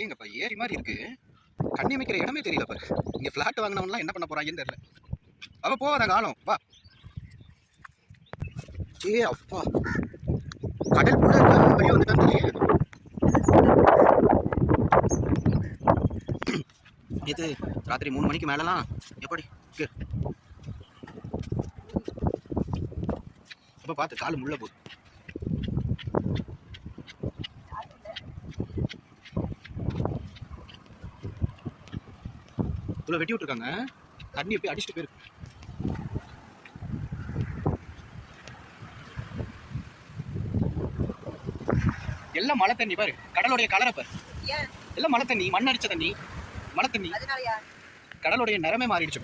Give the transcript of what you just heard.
ஏங்கப்பா ஏரி மாதிரி இருக்கு. கண்ணி அமைக்கிற இடமே தெரியல பாரு. இங்க பிளாட் வாங்கினவன்லாம் என்ன பண்ண போறாங்கன்னு தெரியல. அவ போவாத காலம் வா. ஏ அப்பா கடல் கூட வெளியே வந்துட்டான். நேற்று ராத்திரி 3 மணிக்கு மேலலாம் எப்படி அப்ப பார்த்து காலு முள்ள போகுது. இவ்வளோ வெட்டி விட்டுருக்காங்க. தண்ணி போய் அடிச்சுட்டு போயிருக்கு. எல்லாம் மழை தண்ணி பாரு. கடலுடைய கலரை பாரு. எல்லாம் மழை தண்ணி, மண் அடிச்ச தண்ணி, மழை தண்ணி. கடலுடைய நிறமே மாறிடுச்சு.